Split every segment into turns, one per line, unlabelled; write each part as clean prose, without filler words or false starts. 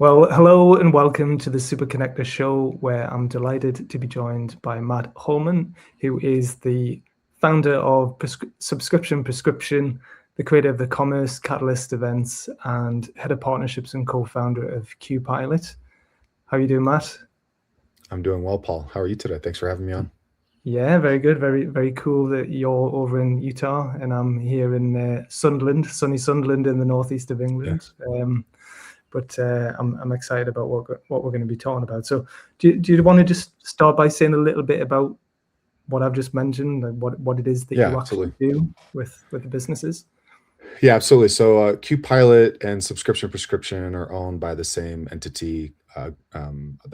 Well, hello and welcome to the Super Connector Show, where I'm delighted to be joined by Matt Holman, who is the founder of Subscription Prescription, the creator of the Commerce Catalyst events, and head of partnerships and co-founder of QPilot. How are you doing, Matt?
I'm doing well, Paul. How are you today? Thanks for having me on.
Yeah, very good. Very, very cool that you're over in Utah and I'm here in Sunderland, sunny Sunderland in the northeast of England.
Yes.
But I'm excited about what we're going to be talking about. So, do you want to just start by saying a little bit about what I've just mentioned, like what it is that
Yeah,
you actually
absolutely.
do with the businesses?
Yeah, absolutely. So QPilot and Subscription Prescription are owned by the same entity that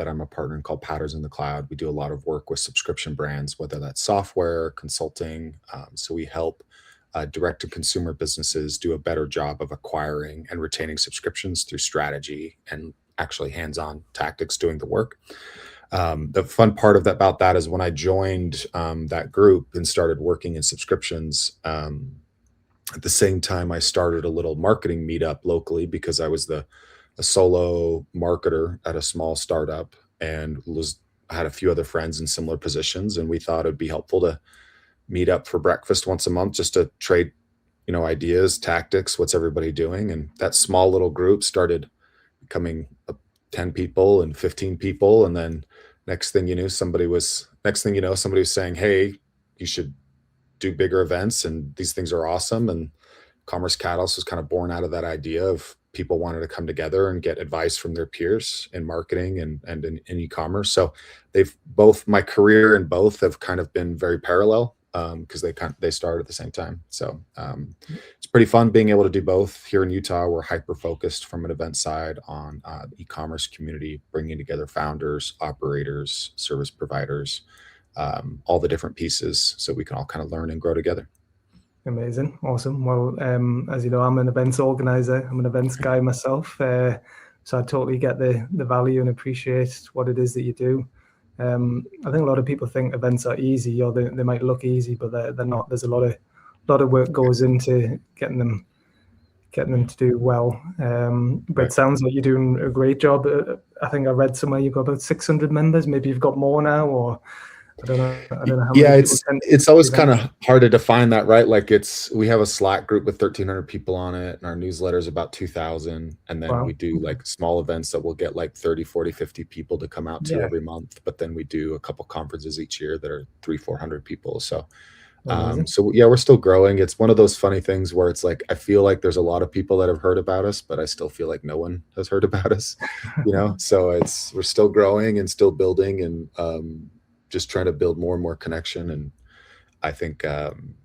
I'm a partner in called Patterns in the Cloud. We do a lot of work with subscription brands, whether that's software, consulting. So we help direct-to-consumer businesses do a better job of acquiring and retaining subscriptions through strategy and actually hands-on tactics doing the work. The fun part of that about that is when I joined that group and started working in subscriptions. At the same time, I started a little marketing meetup locally because I was a solo marketer at a small startup and had a few other friends in similar positions, and we thought it'd be helpful to meet up for breakfast once a month just to trade, ideas, tactics, what's everybody doing, and that small little group started becoming 10 people and 15 people, and then next thing you know, somebody was saying, "Hey, you should do bigger events and these things are awesome." And Commerce Catalyst was kind of born out of that idea of people wanted to come together and get advice from their peers in marketing and in e-commerce. So my career in both have kind of been very parallel because they started at the same time. So it's pretty fun being able to do both. Here in Utah, we're hyper focused from an event side on the e-commerce community, bringing together founders, operators, service providers, all the different pieces so we can all kind of learn and grow together.
Amazing, awesome. Well, as you know, I'm an events organizer. I'm an events guy myself, so I totally get the value and appreciate what it is that you do. I think a lot of people think events are easy, or they might look easy, but they're not. There's a lot of work goes into getting them to do well. But
Right.
it sounds like you're doing a great job. I think I read somewhere you've got about 600 members. Maybe you've got more now, or I don't know. I don't know how
Yeah,
many people
it's
attend
it's
the
always kind
event.
of hard to define that, right? Like we have a Slack group with 1,300 people on it, and our newsletter is about 2,000. And then we
Wow.
do like small events that we'll get like 30, 40, 50 people to come out to
Yeah.
every month. But then we do a couple conferences each year that are 400 people. So
Amazing.
so yeah, we're still growing. It's one of those funny things where it's like I feel like there's a lot of people that have heard about us, but I still feel like no one has heard about us, So we're still growing and still building and just trying to build more and more connection and I think and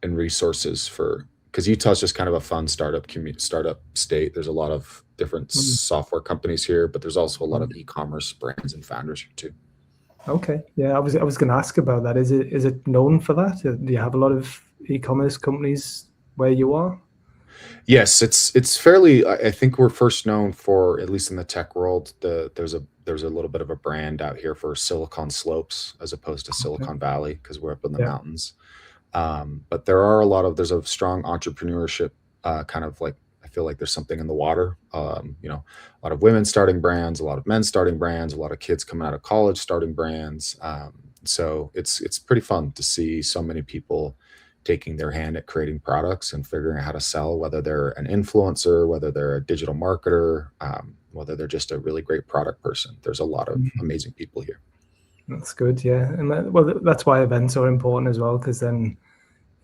resources for because Utah's just kind of a fun startup state. There's a lot of different
Mm.
software companies here, but there's also a lot of e-commerce brands and founders here too.
Okay. Yeah, I was going to ask about that. Is it known for that? Do you have a lot of e-commerce companies where you are?
Yes, it's fairly. I think we're first known for, at least in the tech world, there's a little bit of a brand out here for Silicon Slopes as opposed to
Okay.
Silicon Valley because we're up in the
Yeah.
mountains. But there's a strong entrepreneurship kind of like I feel like there's something in the water. A lot of women starting brands, a lot of men starting brands, a lot of kids coming out of college starting brands. So it's pretty fun to see so many people taking their hand at creating products and figuring out how to sell, whether they're an influencer, whether they're a digital marketer, whether they're just a really great product person. There's a lot of
Mhm.
amazing people here.
That's good. Yeah, and well, that's why events are important as well, because then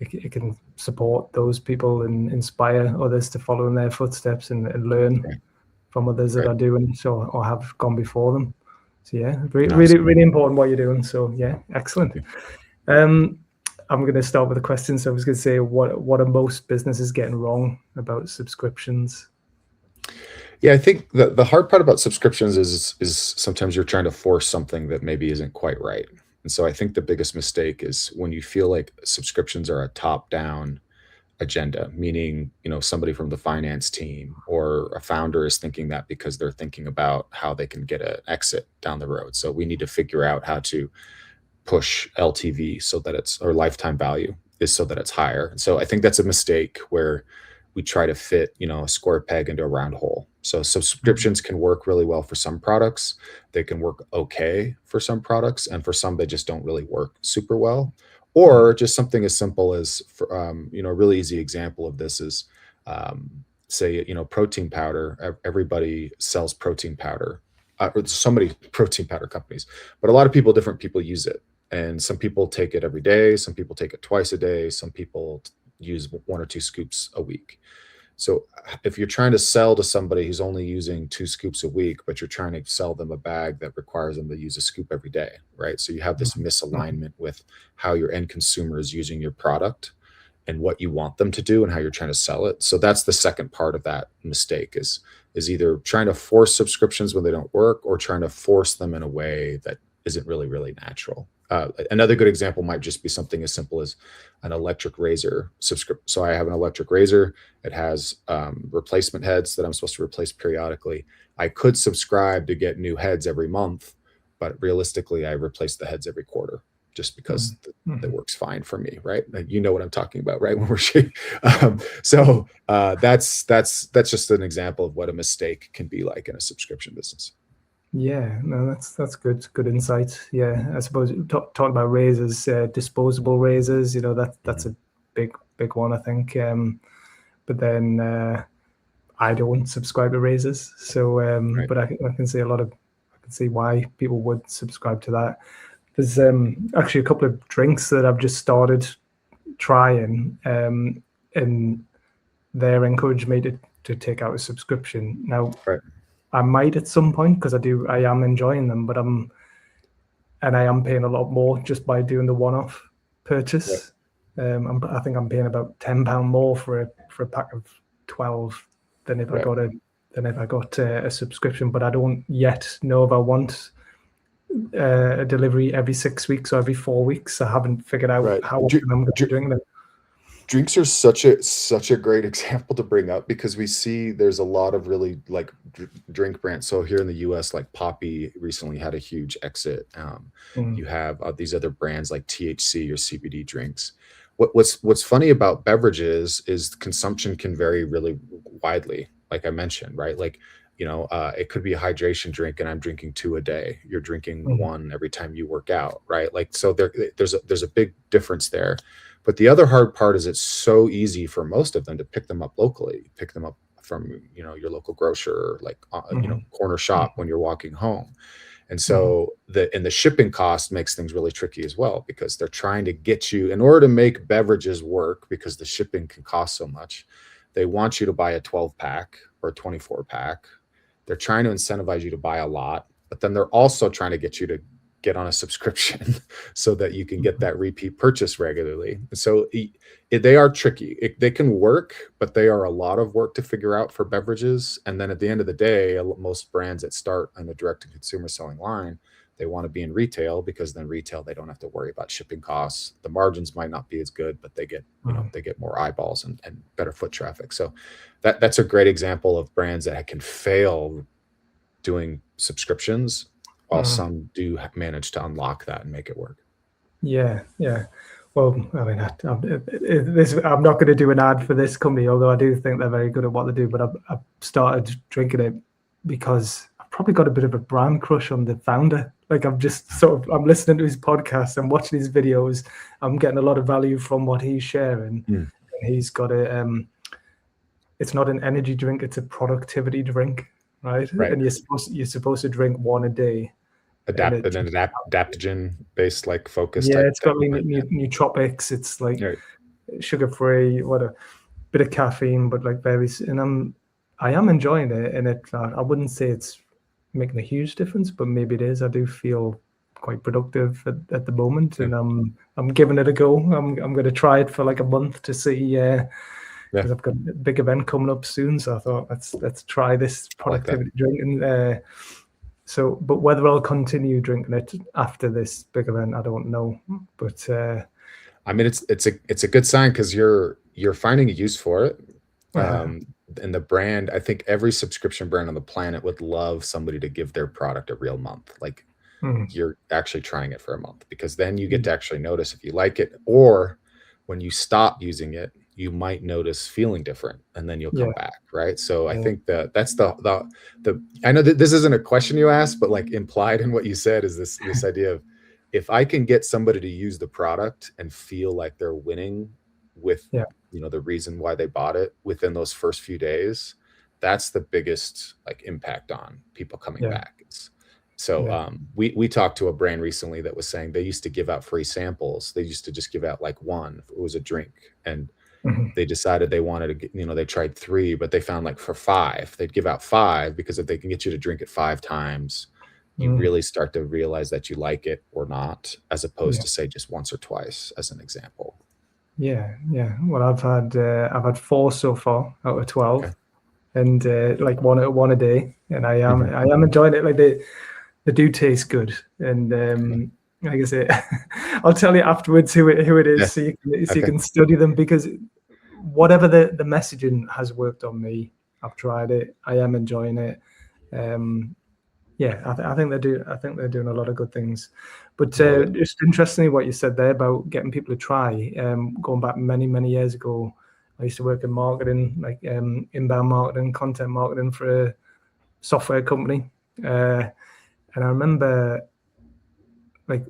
it can support those people and inspire others to follow in their footsteps and learn
Right.
from others that
Right.
are doing so or have gone before them. So yeah, really,
No,
really,
absolutely.
really important what you're doing. So yeah,
Thank
excellent.
you.
Um, I'm going to start with a question. So I was going to say, what are most businesses getting wrong about subscriptions?
Yeah, I think the hard part about subscriptions is sometimes you're trying to force something that maybe isn't quite right. And so I think the biggest mistake is when you feel like subscriptions are a top-down agenda, meaning, somebody from the finance team or a founder is thinking that because they're thinking about how they can get an exit down the road. So we need to figure out how to push LTV so that or lifetime value is so that it's higher. And so I think that's a mistake where we try to fit, a square peg into a round hole. So subscriptions can work really well for some products. They can work okay for some products, and for some they just don't really work super well. Or just something as simple as, a really easy example of this is, say, protein powder. Everybody sells protein powder. Or so many protein powder companies, but a lot of people, different people use it. And some people take it every day. Some people take it twice a day. Some people use 1 or 2 scoops a week. So if you're trying to sell to somebody who's only using 2 scoops a week, but you're trying to sell them a bag that requires them to use a scoop every day, right? So you have this misalignment with how your end consumer is using your product and what you want them to do and how you're trying to sell it. So that's the second part of that mistake is either trying to force subscriptions when they don't work, or trying to force them in a way that isn't really, really natural. Another good example might just be something as simple as an electric razor subscription. So I have an electric razor. It has replacement heads that I'm supposed to replace periodically. I could subscribe to get new heads every month, but realistically, I replace the heads every quarter just because that works fine for me, right? You know what I'm talking about, right? When we're that's just an example of what a mistake can be like in a subscription business.
Yeah, no, that's good insight. Yeah, I suppose talking about razors, disposable razors, that's a big one, I think. But then I don't subscribe to razors, so
Right.
but I can see I can see why people would subscribe to that. There's actually a couple of drinks that I've just started trying, and they're encouraged me to take out a subscription. Now,
Right.
I might at some point, because I am enjoying them, but I am paying a lot more just by doing the one-off purchase. I think I'm paying about £10 more for a pack of 12 than if I got a subscription. But I don't yet know if I want a delivery every 6 weeks or every 4 weeks. I haven't figured out how often I'm going to be doing them.
Drinks are such a great example to bring up, because we see there's a lot of really like drink brands. So here in the US, like Poppy recently had a huge exit. You have these other brands like THC or CBD drinks. What's funny about beverages is consumption can vary really widely. Like I mentioned, right? Like, it could be a hydration drink and I'm drinking 2 a day. You're drinking 1 every time you work out, right? Like, so there's a big difference there. But the other hard part is it's so easy for most of them to pick them up locally, pick them up from, your local grocer, like, corner shop when you're walking home. And so the shipping cost makes things really tricky as well, because they're trying to get you, in order to make beverages work, because the shipping can cost so much, they want you to buy a 12-pack or a 24-pack. They're trying to incentivize you to buy a lot, but then they're also trying to get you to get on a subscription so that you can get that repeat purchase regularly. So they are tricky. They can work, but they are a lot of work to figure out for beverages. And then at the end of the day, most brands that start on the direct-to-consumer selling line, they want to be in retail, because then retail, they don't have to worry about shipping costs. The margins might not be as good, but they get, they get more eyeballs and better foot traffic. So that's a great example of brands that can fail doing subscriptions, while some do manage to unlock that and make it work.
Yeah. Well, I mean, I'm not going to do an ad for this company, although I do think they're very good at what they do. But I've started drinking it because I've probably got a bit of a brand crush on the founder. Like, I'm just I'm listening to his podcast, I'm watching his videos, I'm getting a lot of value from what he's sharing. And he's got it's not an energy drink, it's a productivity drink, right? And you're supposed to drink 1 a day.
Adaptogen based, like, focus.
Yeah, it's got like nootropics. It's like sugar free, what a bit of caffeine, but like very. And I am enjoying it, and I wouldn't say it's making a huge difference, but maybe it is. I do feel quite productive at the moment, and I'm giving it a go. I'm going to try it for like a month to see. Because I've got a big event coming up soon, so I thought let's try this productivity drink. And but whether I'll continue drinking it after this big event, I don't know. But
I mean, it's a good sign, because you're finding a use for it. And the brand, I think every subscription brand on the planet would love somebody to give their product a real month. Like, you're actually trying it for a month, because then you get to actually notice if you like it, or when you stop using it, you might notice feeling different, and then you'll
Yeah.
come back, right? So I
Yeah.
think that that's the I know that this isn't a question you asked, but like implied in what you said is this idea of, if I can get somebody to use the product and feel like they're winning with,
Yeah.
the reason why they bought it within those first few days, that's the biggest like impact on people coming
Yeah.
back. So
Yeah.
we talked to a brand recently that was saying they used to give out free samples. They used to just give out like one if it was a drink, and
Mhm.
they decided they wanted to get, they tried three, but they found like for five, they'd give out five, because if they can get you to drink it 5 times, you
Mm.
really start to realize that you like it or not, as opposed
Yeah.
to say just once or twice, as an example.
Yeah. Yeah. Well, I've had 4 so far out of
Okay.
12, and like one a day, and
Mhm.
I am enjoying it. Like they do taste good, and
Okay.
like I say, I'll tell you afterwards who it
Yeah.
is, so you
Okay.
can study them, because whatever the messaging has worked on me. I've tried it. I am enjoying it. Um, yeah, I think they do. I think they're doing a lot of good things. But
I love it.
just interestingly, what you said there about getting people to try. Going back many years ago, I used to work in marketing, like inbound marketing, content marketing for a software company, and I remember like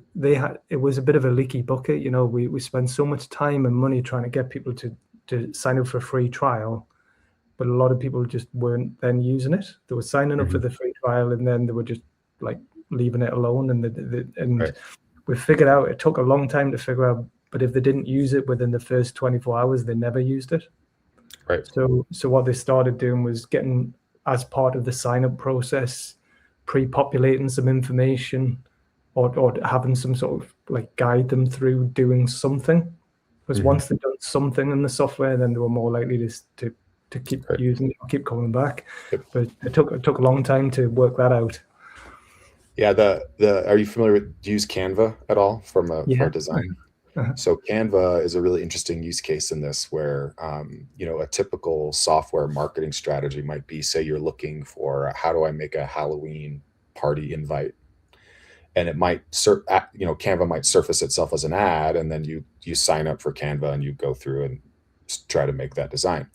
it was a bit of a leaky bucket. We spent so much time and money trying to get people to sign up for a free trial, but a lot of people just weren't then using it. They were signing up for
Mhm.
the free trial, and then they were just like leaving it alone. And
Right.
we figured out, it took a long time to figure out, but if they didn't use it within the first 24 hours, they never used it.
Right.
So what they started doing was getting, as part of the sign up process, pre-populating some information, or having some sort of like guide them through doing something. Because
Mhm.
once they've done something in the software, then they were more likely to keep
Right.
using it, keep coming back.
Yep.
But it took a long time to work that out.
Yeah. The Are you familiar with, do you use Canva at all for
Yeah.
a design?
Uh-huh.
So Canva is a really interesting use case in this, where a typical software marketing strategy might be, say you're looking for, how do I make a Halloween party invite, and it might Canva might surface itself as an ad, and then you sign up for Canva and you go through and try to make that design.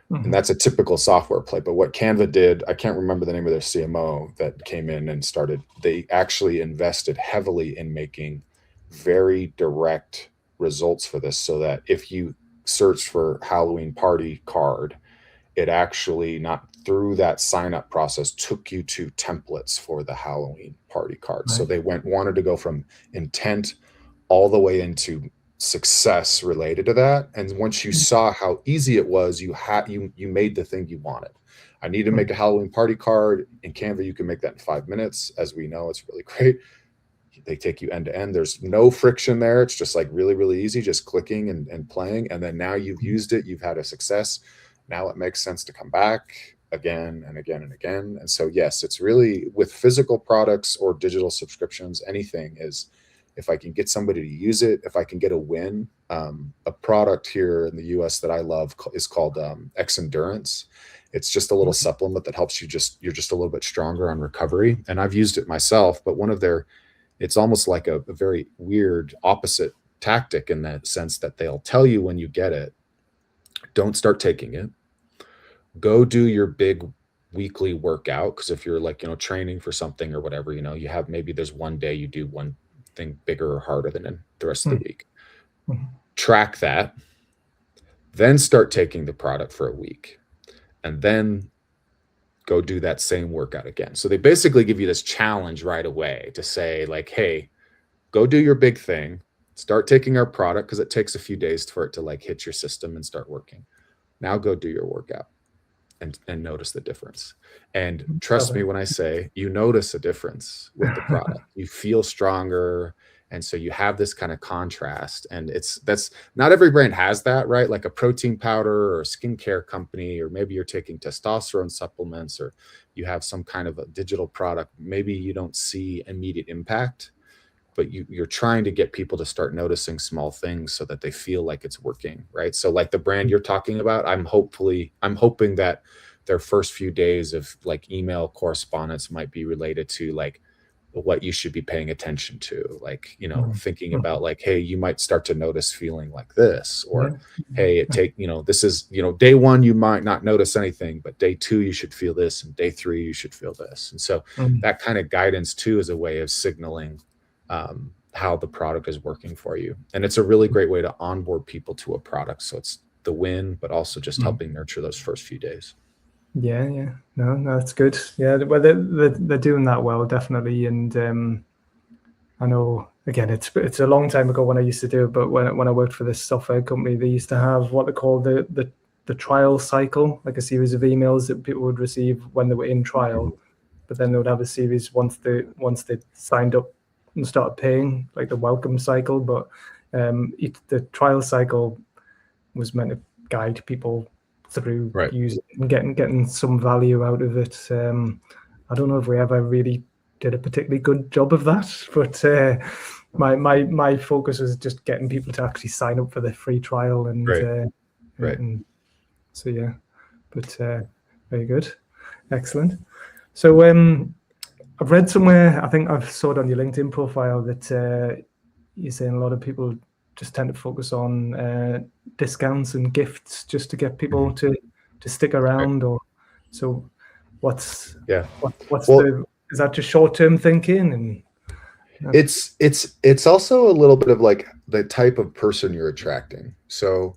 And
Mhm.
that's a typical software play. But what Canva did, I can't remember the name of their CMO that came in and started, they actually invested heavily in making very direct results for this, so that if you search for Halloween party card, it actually, not through that sign up process, took you to templates for the Halloween party card. So
Right.
they wanted to go from intent all the way into success related to that. And once you saw how easy it was, you made the thing you wanted. I need to
Mhm.
make a Halloween party card in Canva. You can make that in 5 minutes. As we know, it's really great. They take you end to end. There's no friction there. It's just like really, really easy, just clicking and playing. And then now you've used it, you've had a success. Now it makes sense to come back again and again and again. And so, yes, it's really, with physical products or digital subscriptions, anything is, if I can get somebody to use it, if I can get a win. A product here in the US that I love is called X Endurance. It's just a little supplement that helps you're just a little bit stronger on recovery. And I've used it myself, but it's almost like a very weird opposite tactic, in that sense that they'll tell you when you get it, don't start taking it. Go do your big weekly workout. Because if you're like, training for something or whatever, you have, maybe there's one day you do one thing bigger or harder than in the rest of
Mhm.
the week.
Mhm.
Track that, then start taking the product for a week, and then go do that same workout again. So they basically give you this challenge right away to say, like, hey, go do your big thing, start taking our product, because it takes a few days for it to like hit your system and start working. Now go do your workout and notice the difference. And trust me
Perfect.
when I say, you notice a difference with the product. You feel stronger. And so you have this kind of contrast. And that's not every brand has that, right? Like a protein powder or a skincare company, or maybe you're taking testosterone supplements, or you have some kind of a digital product. Maybe you don't see immediate impact, but you're trying to get people to start noticing small things so that they feel like it's working, right? So like the brand you're talking about, I'm hoping that their first few days of like email correspondence might be related to like what you should be paying attention to, like, thinking about like, hey, you might start to notice feeling like this, or hey, this is, day one you might not notice anything, but day two you should feel this, and day three you should feel this. And so that kind of guidance too is a way of signaling how the product is working for you. And it's a really great way to onboard people to a product, so it's the win, but also just helping nurture those first few days.
Yeah. No, that's good. Yeah, well, they're doing that well, definitely. And I know, again, it's a long time ago when I used to do it, but when I worked for this software company, they used to have what they call the trial cycle, like a series of emails that people would receive when they were in trial, but then they would have a series once they signed up and started paying, like the welcome cycle. But the trial cycle was meant to guide people through using and getting some value out of it. I don't know if we ever really did a particularly good job of that, but my focus was just getting people to actually sign up for the free trial, and and so yeah. But very good, excellent. So I've read somewhere, I think I've saw it on your LinkedIn profile, that you're saying a lot of people just tend to focus on discounts and gifts just to get people to stick around. Or so what's is that just short-term thinking? And
it's also a little bit of like the type of person you're attracting. So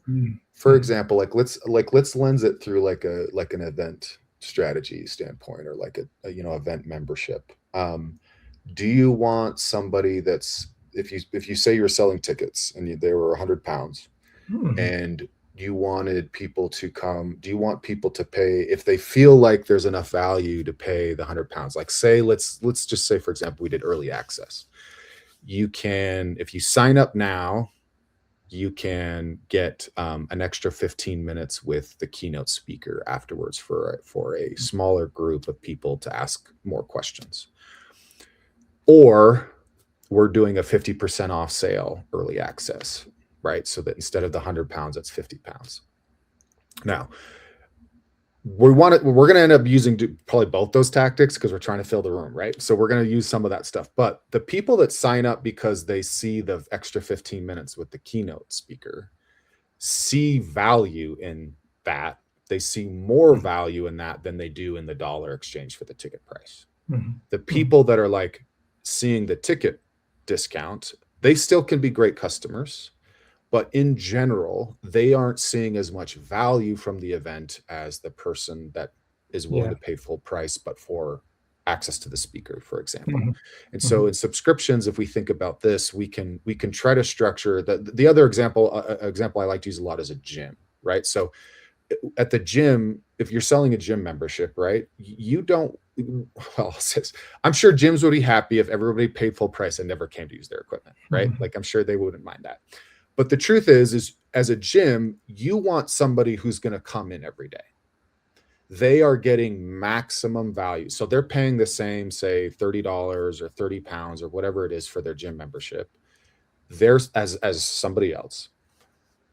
for example, let's lens it through like an event strategy standpoint, or like a event membership. Do you want somebody that's, if you say you're selling tickets and they were £100 and you wanted people to come, do you want people to pay, if they feel like there's enough value to pay the £100? Like, say, let's just say, for example, we did early access. You can, if you sign up now, you can get an extra 15 minutes with the keynote speaker afterwards for a smaller group of people to ask more questions. Or we're doing a 50% off sale early access, right? So that instead of the £100, it's £50. Now, we're going to end up using probably both those tactics because we're trying to fill the room, right? So we're going to use some of that stuff. But the people that sign up because they see the extra 15 minutes with the keynote speaker see value in that. They see more value in that than they do in the dollar exchange for the ticket price. The people that are like seeing the ticket discount, they still can be great customers, but in general, they aren't seeing as much value from the event as the person that is willing to pay full price, but for access to the speaker, for example. And so in subscriptions, if we think about this, we can try to structure the other example I like to use a lot is a gym, right? So at the gym, if you're selling a gym membership, right, you don't, well, I'm sure gyms would be happy if everybody paid full price and never came to use their equipment, right? Like, I'm sure they wouldn't mind that. But the truth is as a gym, you want somebody who's going to come in every day. They are getting maximum value. So they're paying the same, say $30 or £30 or whatever it is for their gym membership. There's as somebody else.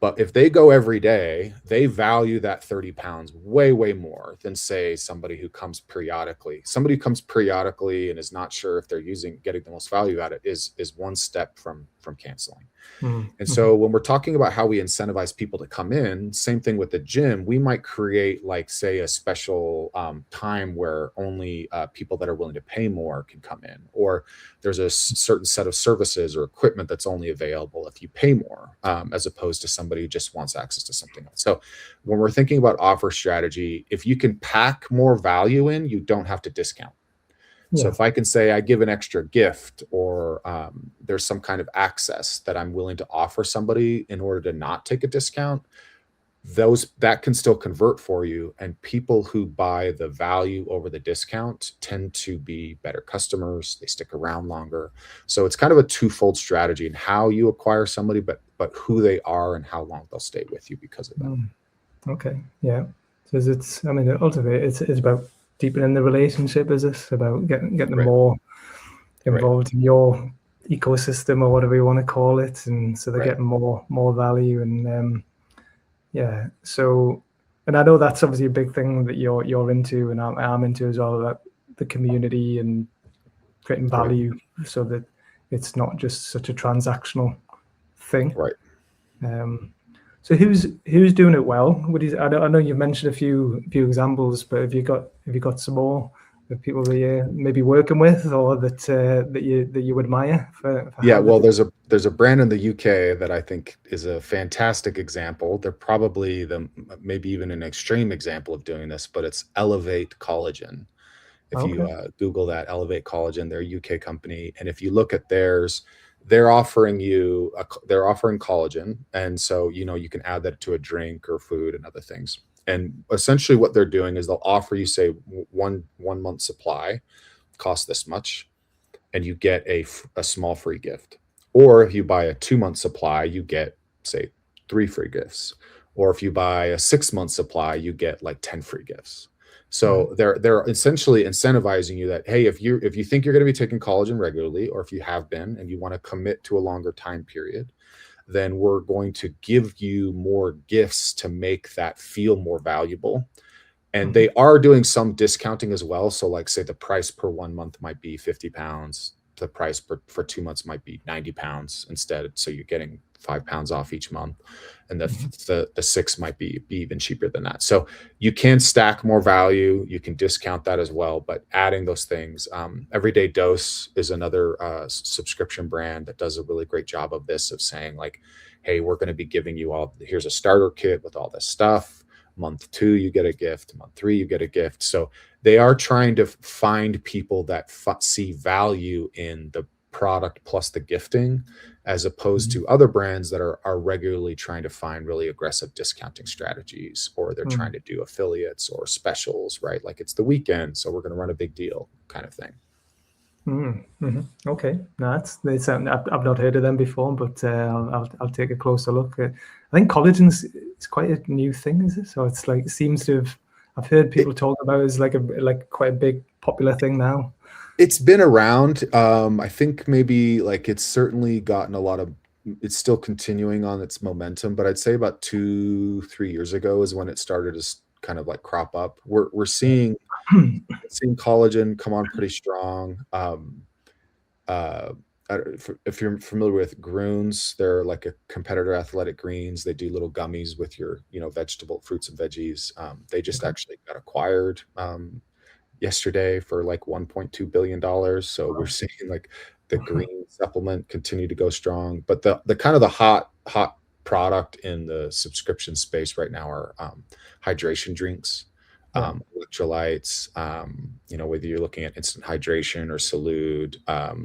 But if they go every day, they value that £30 way, way more than, say, somebody who comes periodically. Somebody who comes periodically and is not sure if they're getting the most value out of it is one step from canceling. And so when we're talking about how we incentivize people to come in, same thing with the gym, we might create, like, say, a special time where only people that are willing to pay more can come in, or there's a certain set of services or equipment that's only available if you pay more, as opposed to somebody who just wants access to something else. So when we're thinking about offer strategy, if you can pack more value in, you don't have to discount. So if I can say I give an extra gift, or there's some kind of access that I'm willing to offer somebody in order to not take a discount, that can still convert for you. And people who buy the value over the discount tend to be better customers. They stick around longer. So it's kind of a twofold strategy in how you acquire somebody, but who they are and how long they'll stay with you because of that.
Okay. Yeah. So it's, I mean, ultimately it's about deepening the relationship. Is it about getting them more involved in your ecosystem, or whatever you want to call it, and so they're getting more value. And so, and I know that's obviously a big thing that you're into, and I'm into as well, about the community and creating value so that it's not just such a transactional thing.
Right.
So who's doing it well? I know you mentioned a few examples, but have you got some more of people that you're maybe working with, or that you admire for
Yeah,
how
well,
they
there's a brand in the UK that I think is a fantastic example. They're probably maybe even an extreme example of doing this, but it's Elevate Collagen. If you
Okay.
Google that, Elevate Collagen, they're a UK company, and if you look at theirs, they're offering collagen, and so you can add that to a drink or food and other things. And essentially, what they're doing is they'll offer you, say, one month supply, cost this much, and you get a small free gift. Or if you buy a 2 month supply, you get, say, 3 free gifts. Or if you buy a 6 month supply, you get like 10 free gifts. So they're essentially incentivizing you that, hey, if you think you're going to be taking collagen regularly, or if you have been and you want to commit to a longer time period, then we're going to give you more gifts to make that feel more valuable. And they are doing some discounting as well. So like, say the price per 1 month might be £50. The price for 2 months might be £90 instead. So you're getting £5 off each month. And the 6 might be even cheaper than that. So you can stack more value. You can discount that as well, but adding those things. Everyday Dose is another subscription brand that does a really great job of this, of saying like, hey, we're going to be giving you here's a starter kit with all this stuff. Month 2, you get a gift. Month 3, you get a gift. So they are trying to find people that see value in the product plus the gifting, as opposed to other brands that are regularly trying to find really aggressive discounting strategies, or they're trying to do affiliates or specials, right? Like it's the weekend, so we're going to run a big deal kind of thing.
Okay, no, that's I've not heard of them before, but I'll take a closer look. I think collagen's it's quite a new thing, is it? So it's like, it seems to have, I've heard people talk about it as like quite a big popular thing now.
It's been around. I think maybe like it's certainly gotten it's still continuing on its momentum, but I'd say about 2-3 years ago is when it started to kind of like crop up. We're seeing collagen come on pretty strong. If you're familiar with Groons, they're like a competitor, Athletic Greens. They do little gummies with your, vegetable fruits and veggies. They just actually got acquired yesterday for like $1.2 billion. So we're seeing like the green supplement continue to go strong. But the kind of the hot product in the subscription space right now are hydration drinks. Electrolytes, whether you're looking at instant hydration or Salud,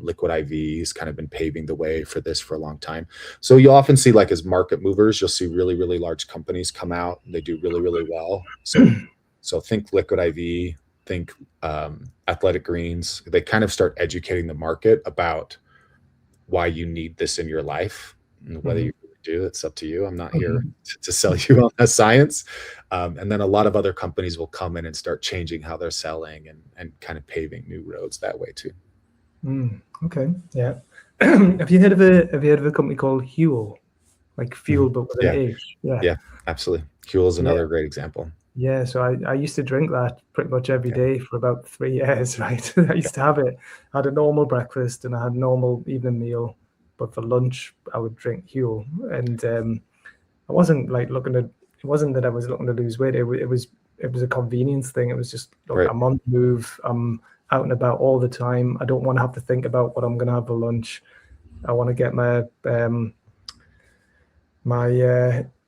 liquid IVs kind of been paving the way for this for a long time. So you'll often see, like, as market movers, you'll see really, really large companies come out and they do really, really well. So think liquid IV, think Athletic Greens. They kind of start educating the market about why you need this in your life, and whether you do, it's up to you. I'm not here to sell you on the science. And then a lot of other companies will come in and start changing how they're selling and kind of paving new roads that way too.
Okay, yeah. Have you heard of a company called Huel, like fuel but with an H?
Yeah, absolutely. Huel is another great example.
Yeah, so I used to drink that pretty much every day for about 3 years, right? I used to have it. I had a normal breakfast and I had a normal evening meal, but for lunch I would drink Huel. And I wasn't like it wasn't that I was looking to lose weight. It was a convenience thing. It was just, look, I'm on the move. I'm out and about all the time. I don't want to have to think about what I'm going to have for lunch. I want to get my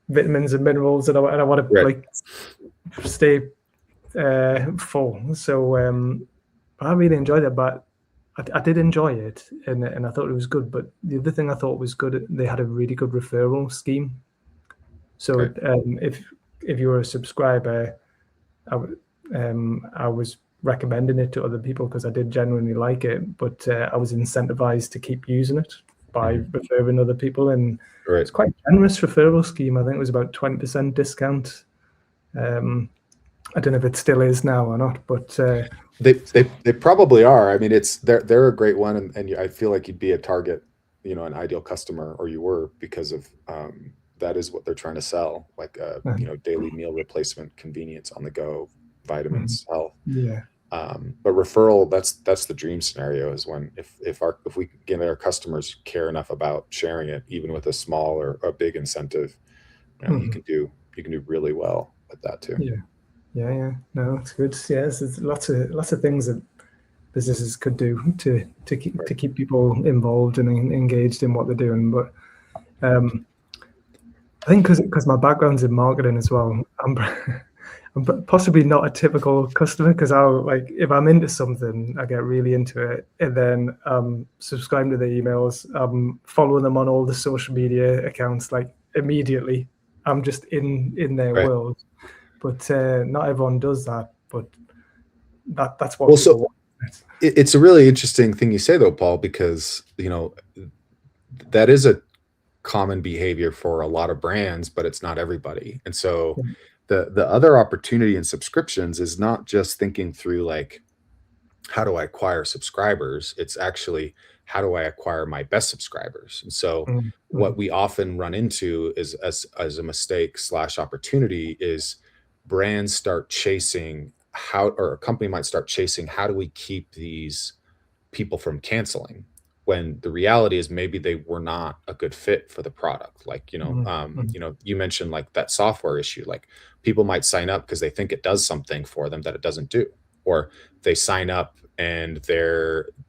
vitamins and minerals, and I want to like stay full. So I really enjoyed it, but I did enjoy it, and I thought it was good. But the other thing I thought was good, they had a really good referral scheme. So if you were a subscriber, I was recommending it to other people because I did genuinely like it, but I was incentivized to keep using it by referring other people, and it's quite a generous referral scheme. I think it was about 20% discount. I don't know if it still is now or not, but
they probably are. I mean, they're a great one, and I feel like you'd be a target, an ideal customer, or you were, because of that is what they're trying to sell, like daily meal replacement, convenience, on the go, vitamins, health.
Yeah.
But referral, that's the dream scenario, is when if we get our customers care enough about sharing it, even with a small or a big incentive, you
Mhm.
can do really well with that too.
Yeah. Yeah. No, it's good. Yes, there's lots of things that businesses could do to
Right.
keep people involved and engaged in what they're doing. But um, I think because my background's in marketing as well, I'm possibly not a typical customer, because I'll, like, if I'm into something, I get really into it, and then subscribing to the emails, following them on all the social media accounts, like, immediately. I'm just in their
Right.
world. But not everyone does that. But that's what
Well,
people
so
want.
it's a really interesting thing you say though, Paul, because that is a common behavior for a lot of brands, but it's not everybody. And so the other opportunity in subscriptions is not just thinking through, like, how do I acquire subscribers? It's actually, how do I acquire my best subscribers? And so
Mm,
what
mhm,
we often run into is, as a mistake slash opportunity, is brands start chasing how, or a company might start chasing, how do we keep these people from canceling, when the reality is maybe they were not a good fit for the product. Like,
mhm, mhm,
you mentioned, like, that software issue. Like, people might sign up because they think it does something for them that it doesn't do, or they sign up and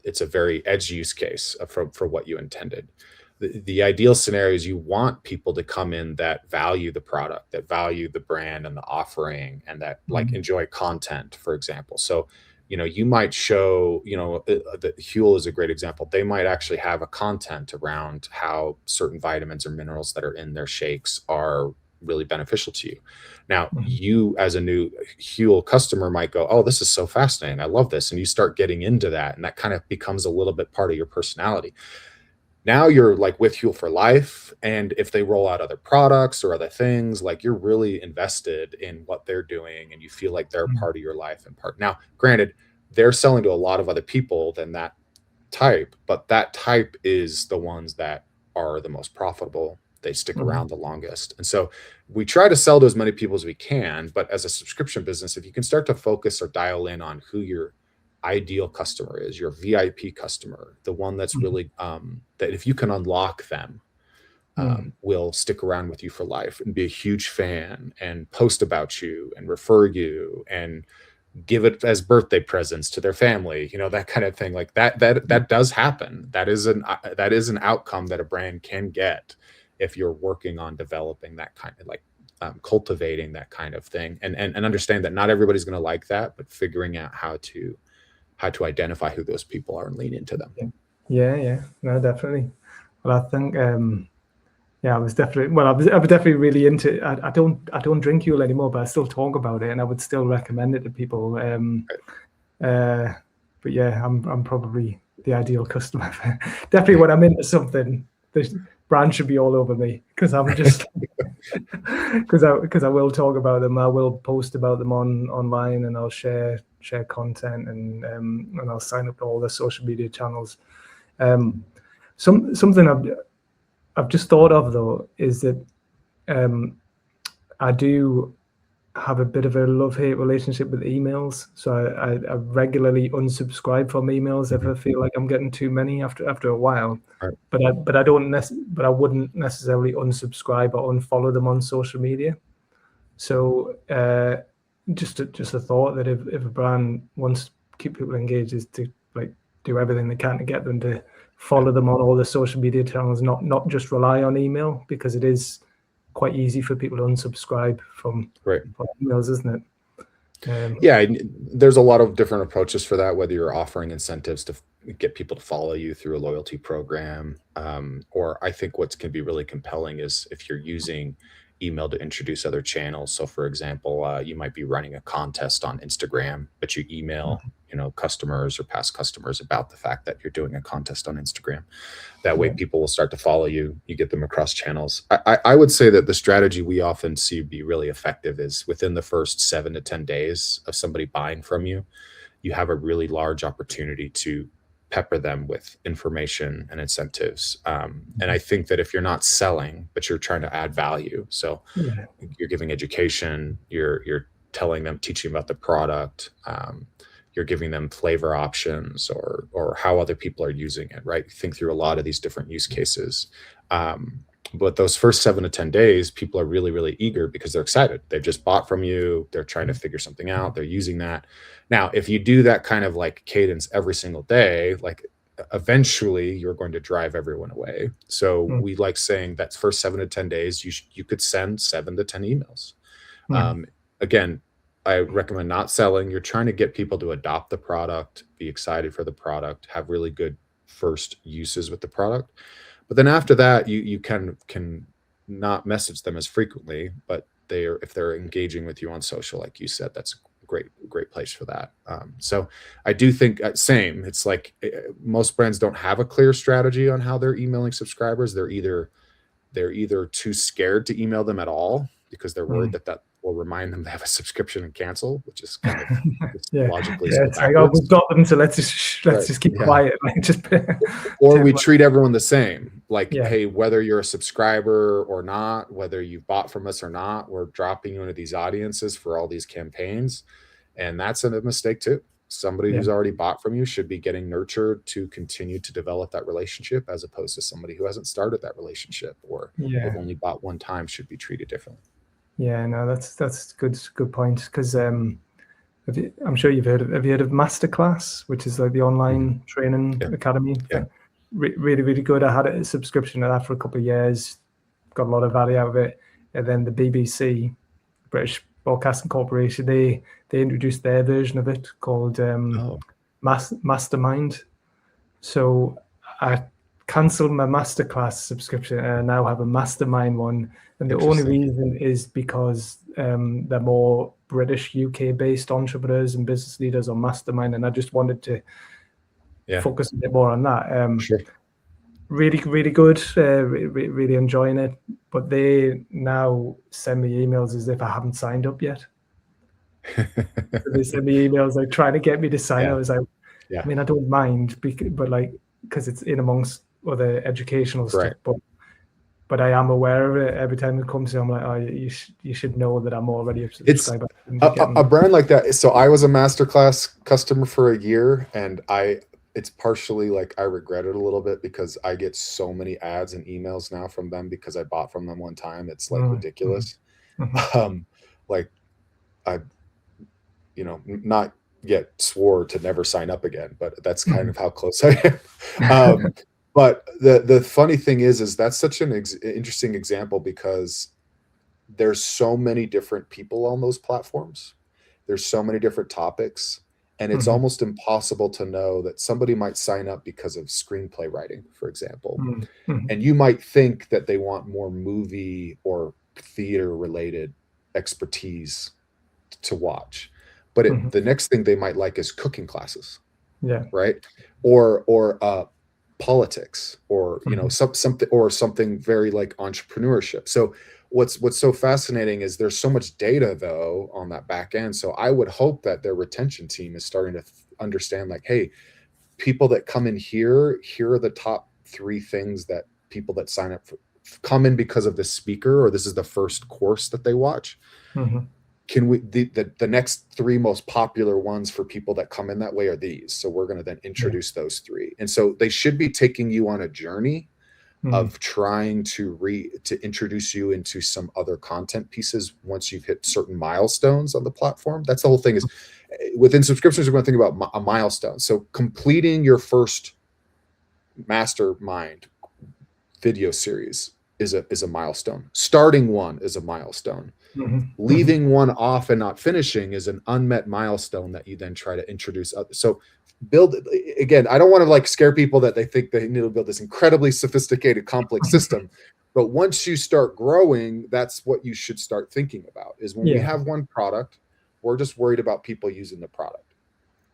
it's a very edge use case for what you intended. The ideal scenario is you want people to come in that value the product, that value the brand and the offering, and that, like,
mhm,
enjoy content, for example. So you might show, that Huel is a great example. They might actually have a content around how certain vitamins or minerals that are in their shakes are really beneficial to you. Now,
mhm,
you as a new Huel customer might go, "Oh, this is so fascinating. I love this." And you start getting into that, and that kind of becomes a little bit part of your personality. Now you're, like, with Huel for life, and if they roll out other products or other things, like, you're really invested in what they're doing, and you feel like they're
mhm,
part of your life and part. Now, granted, they're selling to a lot of other people than that type, but that type is the ones that are the most profitable. They stick
mhm,
around the longest. And so we try to sell to as many people as we can, but as a subscription business, if you can start to focus or dial in on who your ideal customer is, your VIP customer, the one that's
mhm,
really, that if you can unlock them,
mhm,
will stick around with you for life and be a huge fan and post about you and refer you and give it as birthday presents to their family, that kind of thing. Like, that does happen. That is an outcome that a brand can get if you're working on developing that kind of, like, cultivating that kind of thing, and understand that not everybody's going to like that, but figuring out how to identify who those people are and lean into them.
yeah. Yeah. No, definitely. Well, I think yeah, I was definitely really into it. I don't drink Huel anymore, but I still talk about it, and I would still recommend it to people. Uh, but yeah, I'm probably the ideal customer. Definitely, when I'm into something, the brand should be all over me, because I'm just because I will talk about them. I will post about them online, and I'll share content, and I'll sign up to all the social media channels. Um, something I've just thought of, though, is that um, I do have a bit of a love-hate relationship with emails. So I regularly unsubscribe from emails if
Mhm.
I feel like I'm getting too many after a while.
Right.
But I wouldn't necessarily unsubscribe or unfollow them on social media. So just a thought that if a brand wants to keep people engaged, is to, like, do everything they can to get them to
Yeah.
follow them on all the social media channels, not just rely on email, because it is quite easy for people to unsubscribe
Right.
from emails, isn't it?
Yeah, there's a lot of different approaches for that, whether you're offering incentives to get people to follow you through a loyalty program, or I think what can be really compelling is if you're using email to introduce other channels. So, for example, you might be running a contest on Instagram, but you email, customers or past customers about the fact that you're doing a contest on Instagram. That way,
Yeah.
people will start to follow you. You get them across channels. I would say that the strategy we often see be really effective is within the first 7 to 10 days of somebody buying from you, you have a really large opportunity to pepper them with information and incentives. And I think that if you're not selling, but you're trying to add value, so
Yeah.
you're giving education, you're telling them, teaching about the product, you're giving them flavor options, or how other people are using it, right? Think through a lot of these different use cases. But those first 7 to 10 days, people are really, really eager because they're excited. They've just bought from you. They're trying to figure something out. They're using that. Now, if you do that kind of like cadence every single day, like eventually you're going to drive everyone away. So we like saying that first 7 to 10 days, you could send 7 to 10 emails. Again, I recommend not selling. You're trying to get people to adopt the product, be excited for the product, have really good first uses with the product. But then after that, you can not message them as frequently, but if they're engaging with you on social, like you said, that's a great place for that. So I do think same. It's like most brands don't have a clear strategy on how they're emailing subscribers. They're either too scared to email them at all because they're worried that will remind them to have a subscription and cancel, which is kind of logically so
it's
backwards.
like, oh, we've got them, so let's just keep quiet. Like,
or we treat everyone the same. Like, hey, whether you're a subscriber or not, whether you bought from us or not, we're dropping you into these audiences for all these campaigns. And that's a mistake too. Somebody who's already bought from you should be getting nurtured to continue to develop that relationship, as opposed to somebody who hasn't started that relationship or have only bought one time should be treated differently.
Yeah, no, that's good point. Because I'm sure you've heard have you heard of Masterclass, which is like the online training academy thing? Really, really good. I had a subscription to that for a couple of years, got a lot of value out of it. And then the BBC, British Broadcasting Corporation, they introduced their version of it called Mastermind. So I cancelled my Masterclass subscription and I now have a Mastermind one. And the only reason is because they're more British, UK-based entrepreneurs and business leaders on Mastermind, and I just wanted to focus a bit more on that. Really, really good. Really enjoying it. But they now send me emails as if I haven't signed up yet. So they send me emails like trying to get me to sign up. I was like, I mean, I don't mind, but like, because it's in amongst other educational stuff. But I am aware of it every time it comes to. I'm like, oh, you should know that I'm already a subscriber.
A brand like that. So I was a Masterclass customer for a year, and it's partially like I regret it a little bit because I get so many ads and emails now from them because I bought from them one time. It's like ridiculous. Like I, not yet swore to never sign up again, but that's kind of how close I am. But the funny thing is that's such an interesting example because there's so many different people on those platforms. There's so many different topics, and it's almost impossible to know that somebody might sign up because of screenplay writing, for example. And you might think that they want more movie or theater related expertise to watch, but the next thing they might like is cooking classes. Right. Or politics, or something very like entrepreneurship. So what's so fascinating is there's so much data though on that back end. So I would hope that their retention team is starting to understand, like, hey, people that come in here are the top 3 things that people that sign up for come in because of the speaker, or this is the first course that they watch. Can we the next 3 most popular ones for people that come in that way are these, so we're going to then introduce those 3. And so they should be taking you on a journey of trying to introduce you into some other content pieces once you've hit certain milestones on the platform. That's the whole thing. Is within subscriptions, we're going to think about a milestone. So completing your first mastermind video series is a milestone. Starting one is a milestone. Leaving one off and not finishing is an unmet milestone that you then try to introduce others. So build, again, I don't want to like scare people that they think they need to build this incredibly sophisticated, complex system. But once you start growing, that's what you should start thinking about, is when we have one product, we're just worried about people using the product.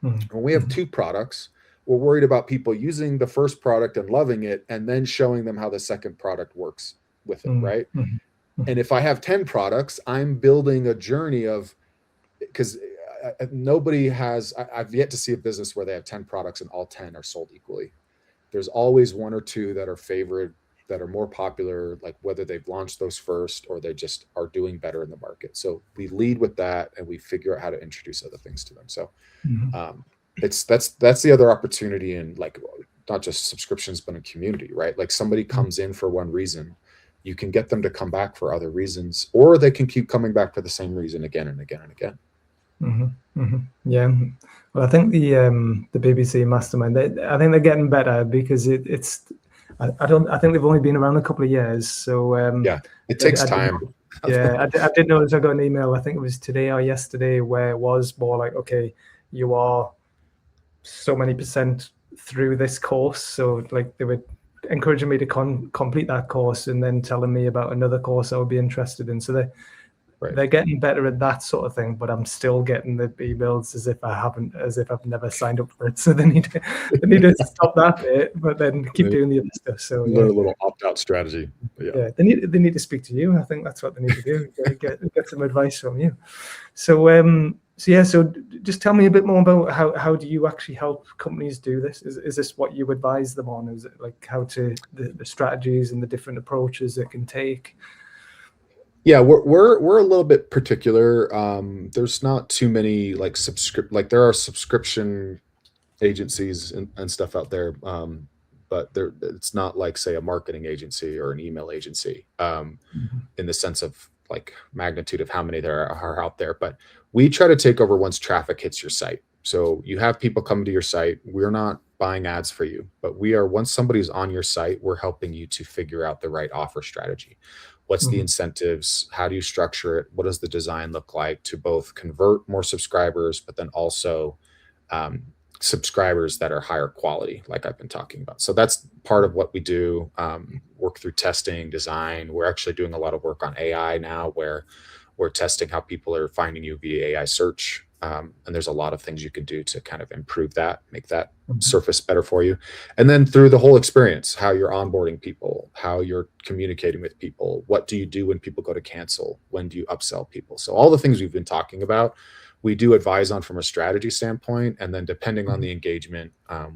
When we have 2 products, we're worried about people using the first product and loving it, and then showing them how the second product works with it, right? And if I have 10 products, I'm building a journey of, because nobody has, I've yet to see a business where they have 10 products and all 10 are sold equally. There's always 1 or 2 that are favored that are more popular, like whether they've launched those first or they just are doing better in the market. So we lead with that and we figure out how to introduce other things to them. So um, that's the other opportunity in like not just subscriptions but in community, right? Like somebody comes in for one reason, you can get them to come back for other reasons, or they can keep coming back for the same reason again and again and again.
Yeah. Well, I think the BBC Mastermind, I think they're getting better because it's. I think they've only been around a couple of years, so
Yeah, it takes
I
time.
I did notice I got an email. I think it was today or yesterday where it was more like, okay, you are so many percent through this course, so like they were encouraging me to complete that course and then telling me about another course I would be interested in. So they're getting better at that sort of thing, but I'm still getting the emails as if I've never signed up for it. So they need to stop that bit, but then keep doing the other stuff. So
learn a little opt-out strategy.
Yeah, they need to speak to you. I think that's what they need to do. Get some advice from you. So so just tell me a bit more about how do you actually help companies do this? Is this what you advise them on? Is it like how to the strategies and the different approaches they can take?
Yeah, we're a little bit particular. There's not too many like there are subscription agencies and stuff out there, but it's not like say a marketing agency or an email agency in the sense of like magnitude of how many there are out there. But we try to take over once traffic hits your site. So you have people come to your site. We're not buying ads for you, but once somebody's on your site, we're helping you to figure out the right offer strategy. What's the incentives? How do you structure it? What does the design look like to both convert more subscribers, but then also subscribers that are higher quality, like I've been talking about. So that's part of what we do, work through testing, design. We're actually doing a lot of work on AI now where we're testing how people are finding you via AI search. And there's a lot of things you can do to kind of improve that, make that surface better for you. And then through the whole experience, how you're onboarding people, how you're communicating with people, what do you do when people go to cancel? When do you upsell people? So all the things we've been talking about, we do advise on from a strategy standpoint. And then depending on the engagement,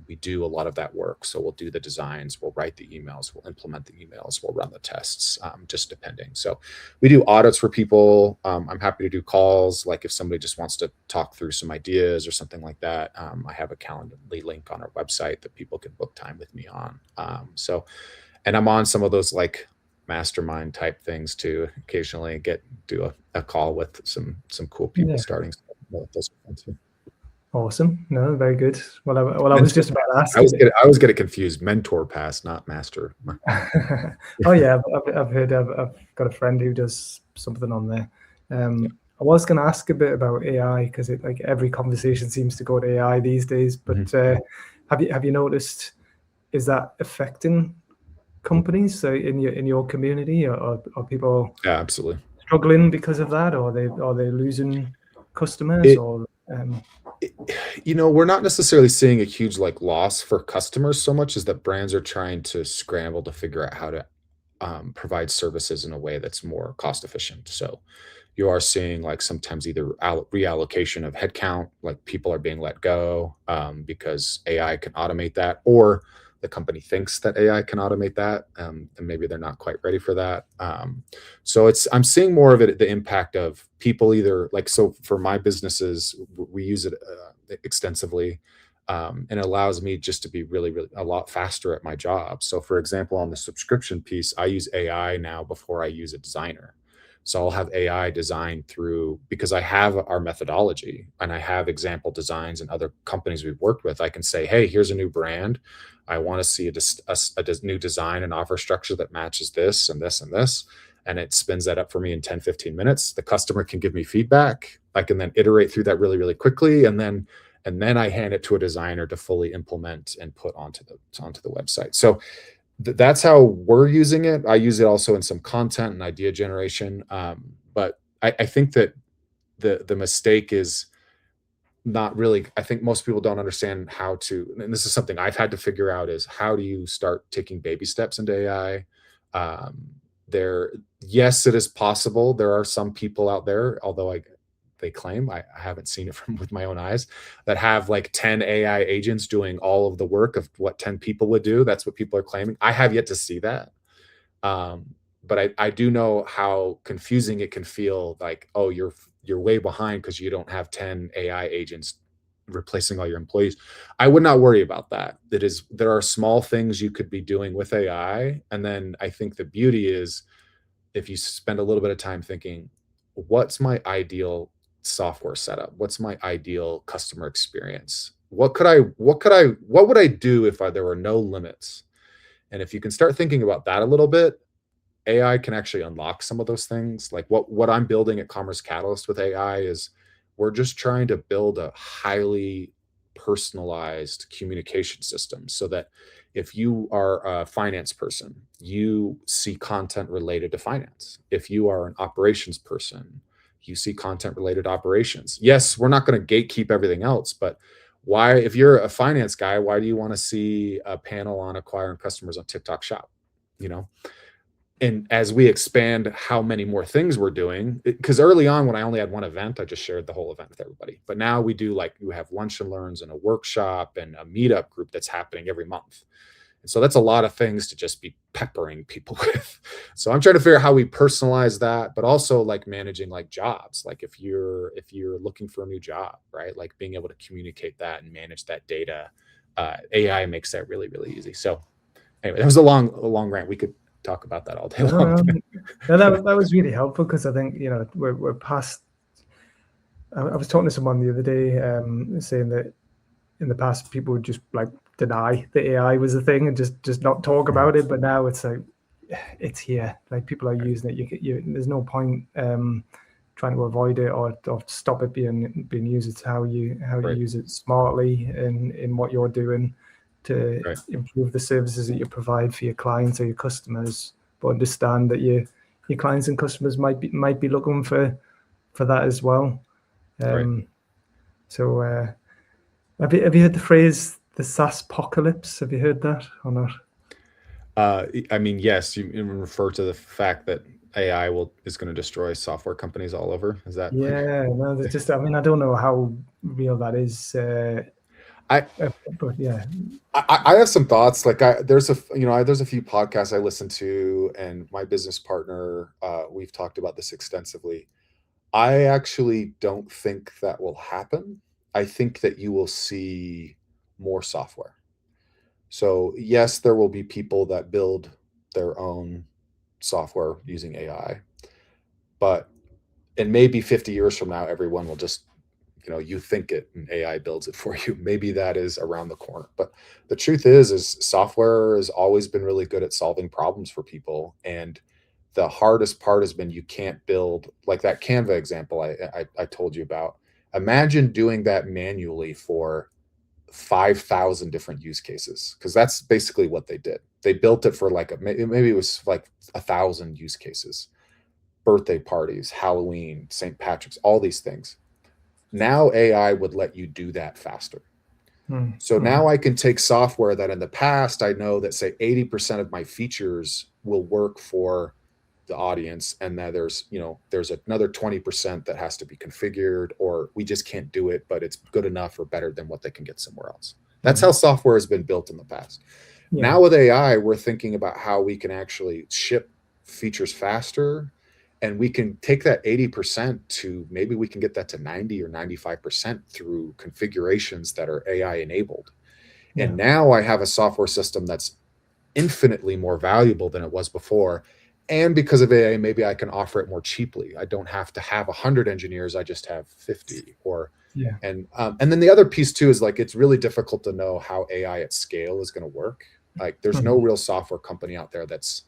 we do a lot of that work. So we'll do the designs, we'll write the emails, we'll implement the emails, we'll run the tests, just depending. So we do audits for people. I'm happy to do calls. Like if somebody just wants to talk through some ideas or something like that, I have a Calendly link on our website that people can book time with me on. And I'm on some of those like mastermind type things too. Occasionally do a call with some cool people starting. Those are fun too.
Awesome. No, very good. Well, I was just about to ask.
I always get it confused. Mentor Pass, not master.
Oh yeah, I've heard. I've got a friend who does something on there. I was going to ask a bit about AI because like every conversation seems to go to AI these days. But have you noticed? Is that affecting companies in your community, or people
absolutely
struggling because of that, or are they losing customers?
We're not necessarily seeing a huge like loss for customers so much as that brands are trying to scramble to figure out how to provide services in a way that's more cost efficient. So you are seeing like sometimes either reallocation of headcount, like people are being let go because AI can automate that, or the company thinks that AI can automate that, and maybe they're not quite ready for that. So I'm seeing more of it, the impact of people either like, so for my businesses, we use it extensively, and it allows me just to be really, really a lot faster at my job. So for example, on the subscription piece, I use AI now before I use a designer. So I'll have AI designed through, because I have our methodology and I have example designs and other companies we've worked with. I can say, hey, here's a new brand. I want to see a new design and offer structure that matches this and this and this. And it spins that up for me in 10, 15 minutes. The customer can give me feedback. I can then iterate through that really, really quickly. And then I hand it to a designer to fully implement and put onto the website. So that's how we're using it. I use it also in some content and idea generation. But I think that the mistake is not really, I think most people don't understand how to, and this is something I've had to figure out, is how do you start taking baby steps into AI? Yes, it is possible. There are some people out there, although they claim, I haven't seen it with my own eyes, that have like 10 AI agents doing all of the work of what 10 people would do. That's what people are claiming. I have yet to see that. But I do know how confusing it can feel, like, oh, you're way behind because you don't have 10 AI agents replacing all your employees. I would not worry about that. There are small things you could be doing with AI. And then I think the beauty is, if you spend a little bit of time thinking, what's my ideal software setup? What's my ideal customer experience? What would I do if there were no limits? And if you can start thinking about that a little bit, AI can actually unlock some of those things. Like what I'm building at Commerce Catalyst with AI is, we're just trying to build a highly personalized communication system, so that if you are a finance person, you see content related to finance. If you are an operations person, you see content related to operations. Yes, we're not going to gatekeep everything else, but why, if you're a finance guy, why do you want to see a panel on acquiring customers on TikTok Shop? You know, and as we expand how many more things we're doing, because early on when I only had one event, I just shared the whole event with everybody. But now we do, like, we have lunch and learns and a workshop and a meetup group that's happening every month. And so that's a lot of things to just be peppering people with. So I'm trying to figure out how we personalize that, but also like managing like jobs. Like if you're looking for a new job, right? Like being able to communicate that and manage that data. AI makes that really, really easy. So anyway, that was a long rant. We could talk about that all day long.
No, that was really helpful, because I think, we're past. I was talking to someone the other day, saying that in the past people would just like deny that AI was a thing and just not talk about it, but now it's like it's here. Like people are using it. There's no point trying to avoid it or stop it being used. It's how you
Right.
use it smartly in what you're doing to
Right.
improve the services that you provide for your clients or your customers, but understand that your clients and customers might be looking for that as well.
Right.
So have you heard the phrase the SaaS apocalypse? Have you heard that or not?
I mean, yes, you refer to the fact that AI is going to destroy software companies all over. Is that?
Yeah, no, there's just, I mean, I don't know how real that is,
I
but yeah.
I have some thoughts. Like there's a few podcasts I listen to, and my business partner, we've talked about this extensively. I actually don't think that will happen. I think that you will see more software. So yes, there will be people that build their own software using AI, but and maybe 50 years from now, everyone will just, you think it and AI builds it for you. Maybe that is around the corner. But the truth is software has always been really good at solving problems for people. And the hardest part has been, you can't build like that Canva example I told you about. Imagine doing that manually for 5,000 different use cases, because that's basically what they did. They built it for like maybe it was like 1,000 use cases, birthday parties, Halloween, St. Patrick's, all these things. Now AI would let you do that faster. So now I can take software that in the past I know that, say, 80% of my features will work for the audience, and that there's another 20% that has to be configured, or we just can't do it, but it's good enough or better than what they can get somewhere else. That's how software has been built in the past.
Yeah.
Now with AI, we're thinking about how we can actually ship features faster, and we can take that 80% to maybe we can get that to 90 or 95% through configurations that are AI enabled.
Yeah.
And now I have a software system that's infinitely more valuable than it was before. And because of AI, maybe I can offer it more cheaply. I don't have to have 100 engineers. I just have 50.
Yeah.
And then the other piece too is, like, it's really difficult to know how AI at scale is going to work. Like there's no real software company out there that's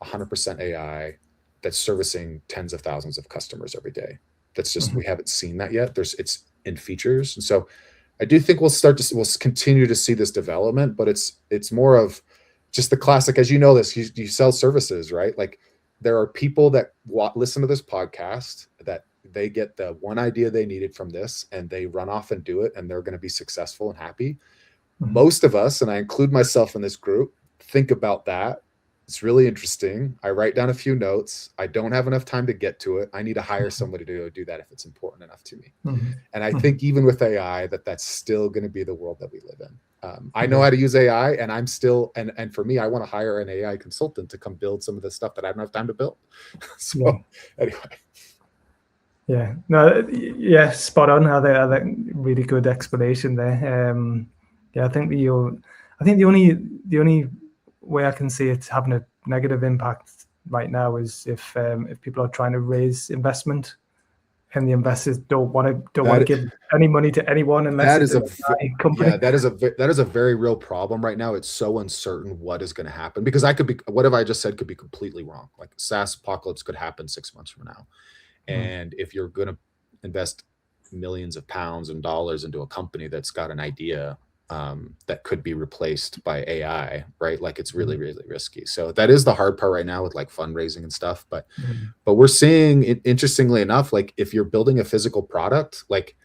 100% AI that's servicing tens of thousands of customers every day. That's just, we haven't seen that yet. It's in features. And so I do think we'll continue to see this development, but it's more of just the classic, as you know, this, you sell services, right? Like there are people that listen to this podcast that they get the one idea they needed from this, and they run off and do it, and they're going to be successful and happy. Most of us, and I include myself in this group, think about that. It's really interesting. I write down a few notes. I don't have enough time to get to it. I need to hire somebody to do that if it's important enough to me. And I think even with AI, that's still going to be the world that we live in. I know how to use AI, and I'm still, and for me, I want to hire an AI consultant to come build some of the stuff that I don't have time to build.
Yeah.
So anyway,
Yeah, no, yeah, spot on. I think really good explanation there. Yeah, I think the only way I can see it having a negative impact right now is if people are trying to raise investment and the investors don't want to
that
give any money to anyone unless
that
it's
is a
an AI company.
yeah, that is a very real problem right now. It's so uncertain what is going to happen, because I could be, what have I just said could be completely wrong. Like SaaS apocalypse could happen 6 months from now.
Mm.
And if you're going to invest millions of pounds and dollars into a company that's got an idea, that could be replaced by AI, right? Like it's really, really risky. So that is the hard part right now with like fundraising and stuff.
Mm.
But we're seeing it, interestingly enough, like if you're building a physical product, like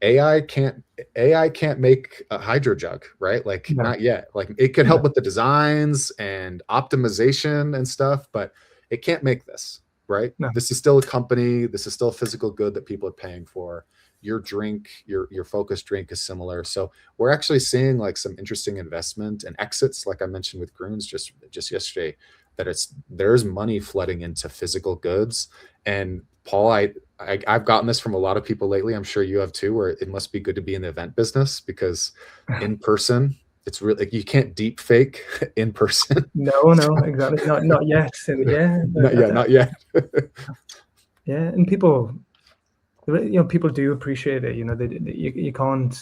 AI can't AI can't make a hydro jug, right? Like
No,
not yet. Like it could
no,
help with the designs and optimization and stuff, but it can't make this, right?
no.
This is still a company, this is still a physical good that people are paying for. Your drink, your focus drink is similar. So we're actually seeing like some interesting investment and exits, like I mentioned with Groons just yesterday, that there's money flooding into physical goods. And Paul, I've gotten this from a lot of people lately. I'm sure you have too, where it must be good to be in the event business, because in person, it's really like you can't deep fake in person.
No, no, exactly. Not yet. And yeah,
Not yet, not yet.
yeah, and people do appreciate it. You can't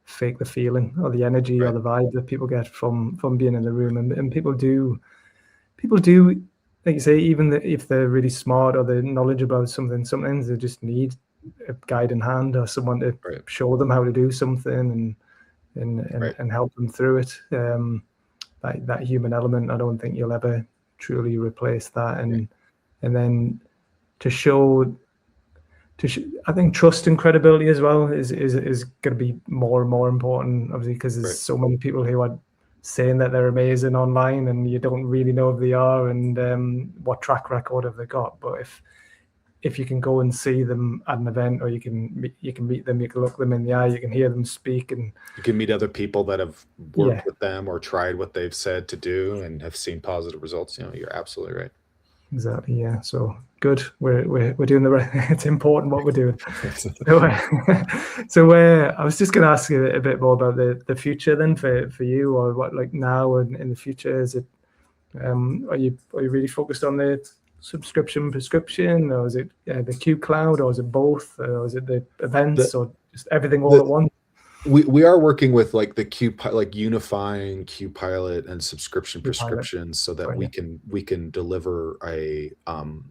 fake the feeling or the energy or
Right,
the vibe that people get from being in the room, and people do, like you say, even if they're really smart or they're knowledgeable about something, sometimes they just need a guiding hand or someone to
right,
show them how to do something and
right,
and help them through it. That human element, I don't think you'll ever truly replace that,
right,
and then to show I think trust and credibility as well is going to be more and more important, obviously, because there's
right.
so many people who are saying that they're amazing online, and you don't really know if they are, and what track record have they got. But if you can go and see them at an event, or you can meet them, you can look them in the eye, you can hear them speak, and
You can meet other people that have
yeah,
worked with them or tried what they've said to do and have seen positive results. You're absolutely right.
exactly, yeah. So good, we're doing the right. It's important what we're doing. So, I was just going to ask you a bit more about the future then for you, or what, like now and in the future. Is it are you really focused on the subscription prescription, or is it the Q Cloud, or is it both, or is it the
The
events, or just everything all
the
at once?
we are working with like the like unifying Q Pilot and subscription
Q Pilot,
prescriptions, so that
got you.
we can deliver a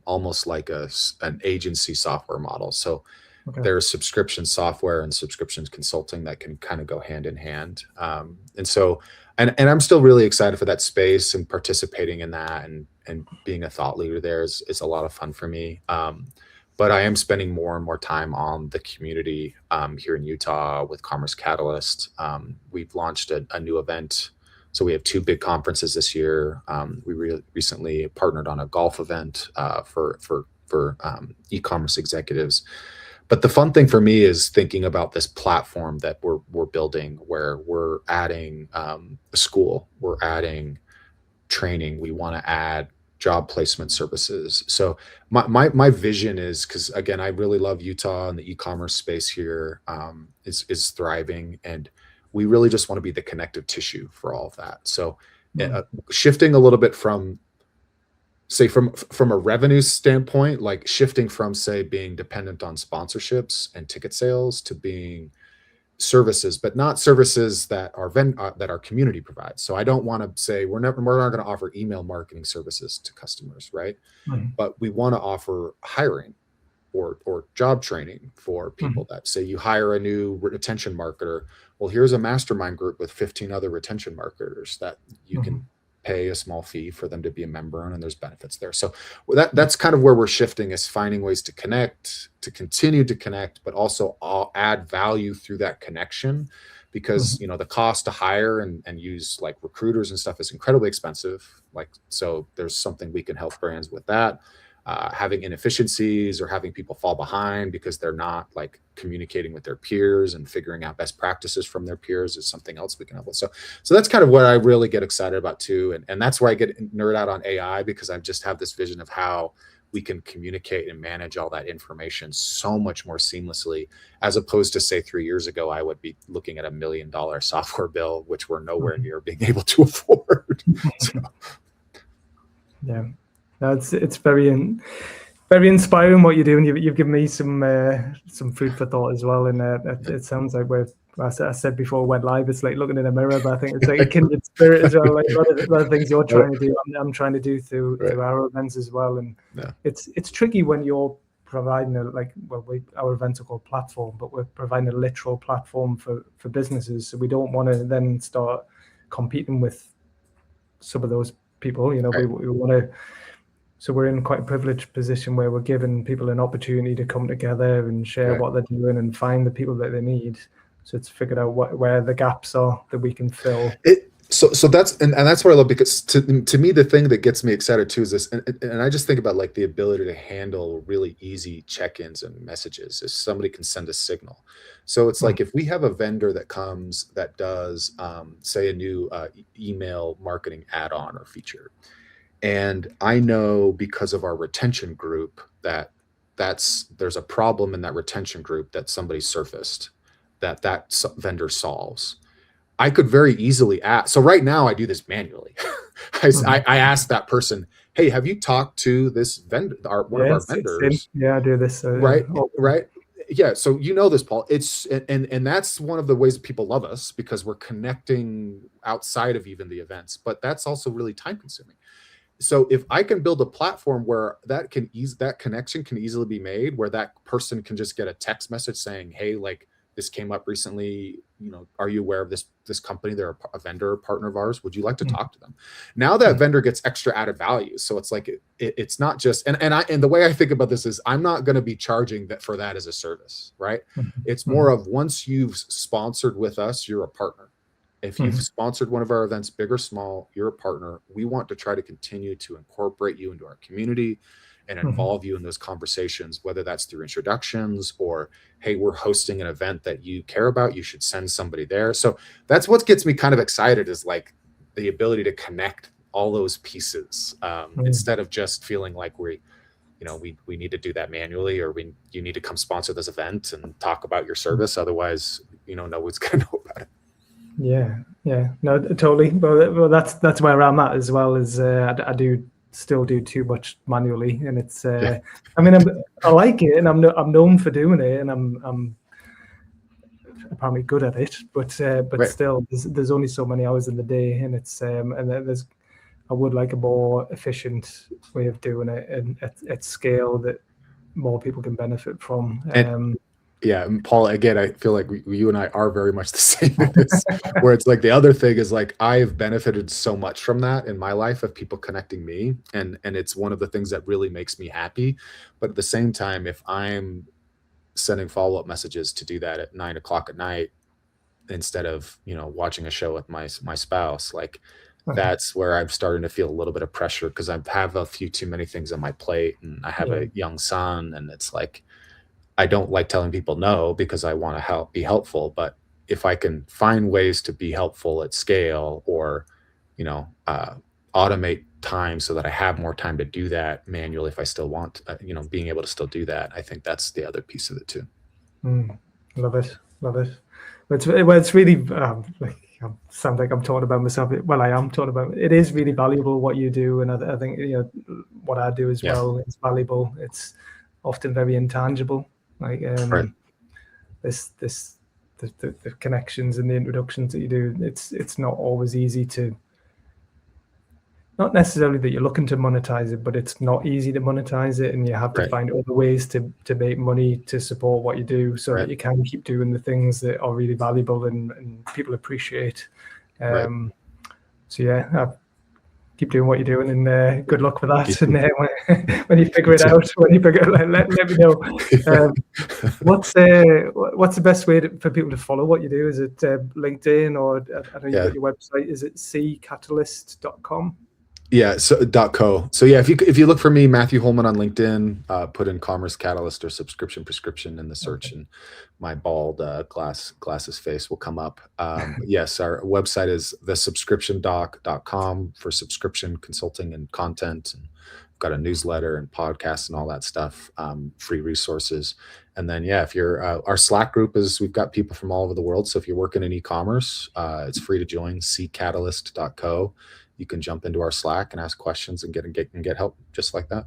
almost like an agency software model. So
Okay.
there's subscription software and subscriptions consulting that can kind of go hand in hand. And so, and I'm still really excited for that space, and participating in that, and being a thought leader there is a lot of fun for me. But I am spending more and more time on the community here in Utah with Commerce Catalyst. We've launched a new event. So we have two big conferences this year. We recently partnered on a golf event for e-commerce executives. But the fun thing for me is thinking about this platform that we're building, where we're adding a school, we're adding training, we want to add job placement services. So my vision is, because again, I really love Utah, and the e-commerce space here is thriving, and we really just want to be the connective tissue for all of that. So
Mm.
shifting a little bit from, say, from a revenue standpoint, like shifting from, say, being dependent on sponsorships and ticket sales to being services, but not services that that our community provides. So I don't want to say we're not going to offer email marketing services to customers, right?
Mm.
But we want to offer hiring or job training for
Mm.
people. That say you hire a new retention marketer. Well, here's a mastermind group with 15 other retention marketers that you can
Mm.
pay a small fee for them to be a member in, and there's benefits there. So that's kind of where we're shifting, is finding ways to connect, to continue to connect, but also add value through that connection, because
Mm.
the cost to hire and use like recruiters and stuff is incredibly expensive. Like, so there's something we can help brands with that. having inefficiencies or having people fall behind because they're not like communicating with their peers and figuring out best practices from their peers is something else we can help with. So that's kind of what I really get excited about too. And that's where I get nerd out on AI, because I just have this vision of how we can communicate and manage all that information so much more seamlessly, as opposed to say 3 years ago, I would be looking at $1 million software bill, which we're nowhere near being able to afford. So.
Yeah, no, it's very inspiring what you do, and you've given me some food for thought as well. And it sounds like I said before we went live, it's like looking in a mirror, but I think it's like a kindred spirit as well. Like a lot of things you're trying to do, I'm trying to do through our events as well. And it's tricky when you're providing our events are called platform, but we're providing a literal platform for businesses. So we don't want to then start competing with some of those people. We want to. So we're in quite a privileged position where we're giving people an opportunity to come together and share what they're doing and find the people that they need. So it's figured out where the gaps are that we can fill.
So that's and that's what I love, because to me the thing that gets me excited too is this, and I just think about like the ability to handle really easy check-ins and messages if somebody can send a signal. So it's like if we have a vendor that comes that does say a new email marketing add-on or feature, and I know because of our retention group that there's a problem in that retention group that somebody surfaced that vendor solves. I could very easily ask. So right now I do this manually. I ask that person, hey, have you talked to this vendor, one of our vendors?
Yeah, I do this.
Right. Yeah. So this, Paul. It's and that's one of the ways people love us, because we're connecting outside of even the events, but that's also really time consuming. So if I can build a platform where that connection can easily be made, where that person can just get a text message saying, hey, like this came up recently, are you aware of this company? They're a vendor partner of ours. Would you like to talk to them? Now that vendor gets extra added value. So it's like, it's not just, and the way I think about this is I'm not going to be charging for that as a service, right? It's more of, once you've sponsored with us, you're a partner. If you've sponsored one of our events, big or small, you're a partner. We want to try to continue to incorporate you into our community and involve you in those conversations, whether that's through introductions or, hey, we're hosting an event that you care about, you should send somebody there. So that's what gets me kind of excited, is like the ability to connect all those pieces instead of just feeling like we need to do that manually, or you need to come sponsor this event and talk about your service. Otherwise, no one's going to know about it.
Yeah, no, totally. Well, that's where I'm at as well. Is I do still do too much manually, and it's I like it, and I'm known for doing it, and I'm apparently good at it. But still, there's only so many hours in the day, and it's I would like a more efficient way of doing it, and at scale that more people can benefit from.
Yeah, and Paul, again, I feel like you and I are very much the same in this, where it's like the other thing is like I've benefited so much from that in my life, of people connecting me, and it's one of the things that really makes me happy. But at the same time, if I'm sending follow-up messages to do that at 9 o'clock at night instead of watching a show with my spouse, like that's where I'm starting to feel a little bit of pressure, because I have a few too many things on my plate, and I have a young son, and it's like, I don't like telling people no, because I want to be helpful. But if I can find ways to be helpful at scale, or, automate time so that I have more time to do that manually, if I still want, being able to still do that, I think that's the other piece of it too.
Love it. It's really, I sound like I'm talking about myself. Well, I am talking about, it is really valuable what you do. And I think, what I do as well, it's valuable. It's often very intangible. Like the connections and the introductions that you do, it's not always easy to, not necessarily that you're looking to monetize it, but it's not easy to monetize it, and you have to find other ways to make money to support what you do, so that you can keep doing the things that are really valuable and people appreciate. So yeah, keep doing what you're doing, and good luck with that. And when you figure it out, let me know. What's the best way for people to follow what you do? Is it LinkedIn, or I know you've got your website? Is it ccatalyst.com?
Yeah, so .co. So yeah, if you look for me, Matthew Holman on LinkedIn, put in Commerce Catalyst or Subscription Prescription in the search,
Okay.
and my bald glasses face will come up. Yes, our website is thesubscriptiondoc.com for subscription consulting and content. And we've got a newsletter and podcasts and all that stuff, free resources. And then yeah, if you're our Slack group is we've got people from all over the world. So if you're working in e-commerce, it's free to join. ccatalyst.co. You can jump into our Slack and ask questions and get help just like that.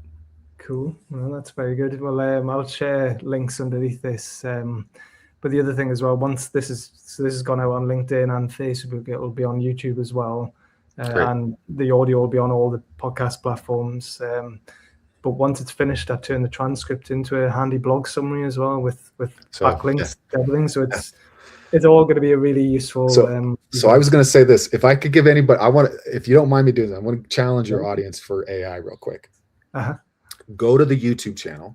Cool. Well, that's very good. Well, I'll share links underneath this. But the other thing as well, once this has gone out on LinkedIn and Facebook, it will be on YouTube as well, and the audio will be on all the podcast platforms. But once it's finished, I turn the transcript into a handy blog summary as well with backlinks to everything. So it's all going to be a really useful.
So I was going to say this: if I could give anybody, if you don't mind me doing that, I want to challenge your audience for AI real quick. Go to the YouTube channel.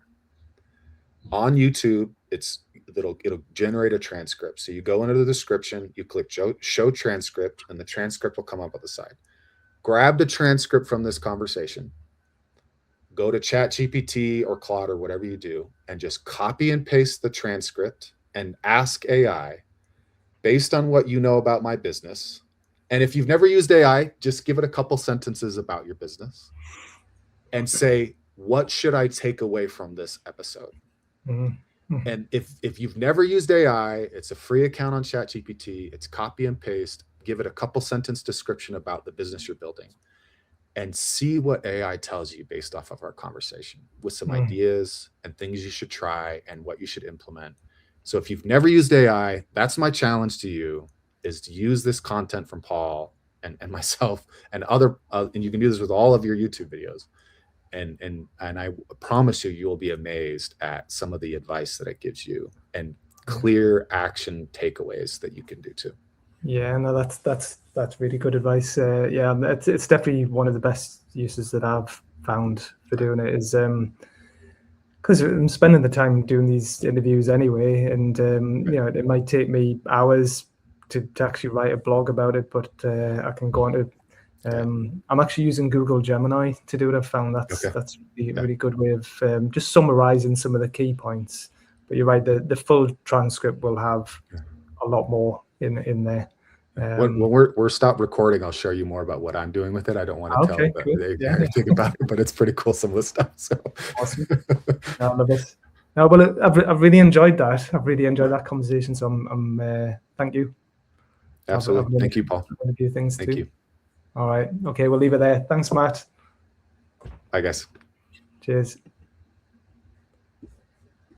On YouTube, it'll generate a transcript. So you go into the description, you click show transcript, and the transcript will come up at the side. Grab the transcript from this conversation. Go to ChatGPT or Claude or whatever you do, and just copy and paste the transcript and ask AI based on what you know about my business. And if you've never used AI, just give it a couple sentences about your business and say, what should I take away from this episode? And if you've never used AI, it's a free account on ChatGPT. It's copy and paste. Give it a couple sentence description about the business you're building and see what AI tells you based off of our conversation with some ideas and things you should try and what you should implement. So if you've never used AI, that's my challenge to you, is to use this content from Paul and myself and other, and you can do this with all of your YouTube videos. And I promise you will be amazed at some of the advice that it gives you and clear action takeaways that you can do too.
Yeah, no, that's really good advice. Yeah, it's definitely one of the best uses that I've found for doing it, is because I'm spending the time doing these interviews anyway, and it might take me hours to actually write a blog about it, but I can go on to. I'm actually using Google Gemini to do it. I've found that's really good way of just summarizing some of the key points. But you're right, the full transcript will have a lot more in there.
When we're stopped recording, I'll show you more about what I'm doing with it. I don't want to tell everything about it, but it's pretty cool, some of the stuff. So
awesome. I love it. No, well, I've really enjoyed that. I've really enjoyed that conversation. So I'm thank you.
Absolutely. Thank you, Paul.
A few things
Thank you.
All right. Okay, we'll leave it there. Thanks, Matt.
Bye, guys.
Cheers.